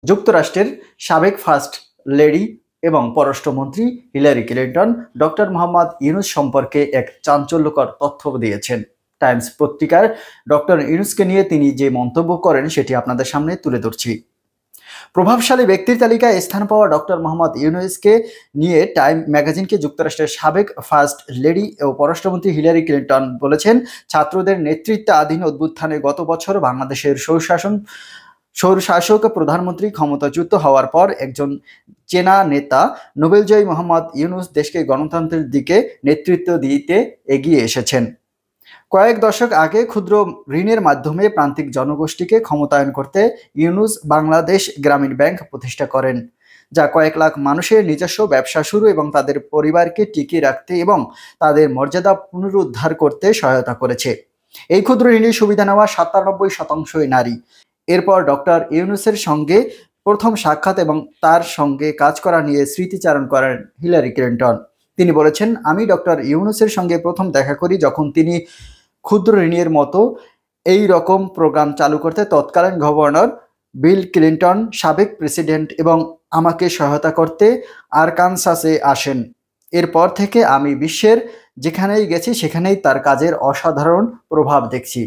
যুক্তরাষ্ট্রের সাবেক first lady এবং পররাষ্ট্রমন্ত্রী Hillary Clinton doctor Mohammad Yunus সম্পর্কে এক চাঞ্চল্যকর তথ্য দিয়েছেন। টাইমস পত্রিকার ডক্টর ইউনূসকে নিয়ে তিনি যে মন্তব্য করেন সেটি আপনাদের সামনে তুলে ধরছি। প্রভাবশালী ব্যক্তির তালিকায় স্থান পাওয়া ডক্টর মোহাম্মদ ইউনূসকে নিয়ে টাইম ম্যাগাজিনকে যুক্তরাষ্ট্রের সাবেক ফার্স্ট লেডি ও পররাষ্ট্রমন্ত্রী হিলারি ক্লিন্টন বলেছেন, ছাত্রদের নেতৃত্বাধীন অভ্যুত্থানে গত বছর বাংলাদেশের স্বৈরশাসক প্রধানমন্ত্রী ক্ষমতাচ্যুত হওয়ার পর একজন চেনা নেতা নোবেলজয়ী মোহাম্মদ ইউনূস দেশকে গণতন্ত্রের দিকে নেতৃত্ব দিতে এগিয়ে এসেছেন। কয়েক দশক আগে ক্ষুদ্র ঋণের মাধ্যমে প্রান্তিক জনগোষ্ঠীকে ক্ষমতায়ন করতে ইউনূস বাংলাদেশ গ্রামীণ ব্যাংক প্রতিষ্ঠা করেন, যা কয়েক লাখ মানুষের নিজস্ব ব্যবসা শুরু এবং তাদের পরিবারকে টিকিয়ে রাখতে এবং তাদের মর্যাদা পুনরুদ্ধার করতে সহায়তা করেছে। এই ক্ষুদ্র ঋণের সুবিধা নেওয়া 97% নারী। এরপর ডক্টর ইউনূসের সঙ্গে প্রথম সাক্ষাৎ এবং তার সঙ্গে কাজ করা নিয়ে স্মৃতিচারণ করেন হিলারি ক্লিন্টন। তিনি বলেছেন, আমি ডক্টর ইউনূসের সঙ্গে প্রথম দেখা করি যখন তিনি ক্ষুদ্র ঋণের মতো এই রকম প্রোগ্রাম চালু করতে তৎকালীন গভর্নর বিল ক্লিন্টন সাবেক প্রেসিডেন্ট এবং আমাকে সহায়তা করতে আরকানসাসে আসেন। এরপর থেকে আমি বিশ্বের যেখানেই গেছি সেখানেই তার কাজের অসাধারণ প্রভাব দেখছি।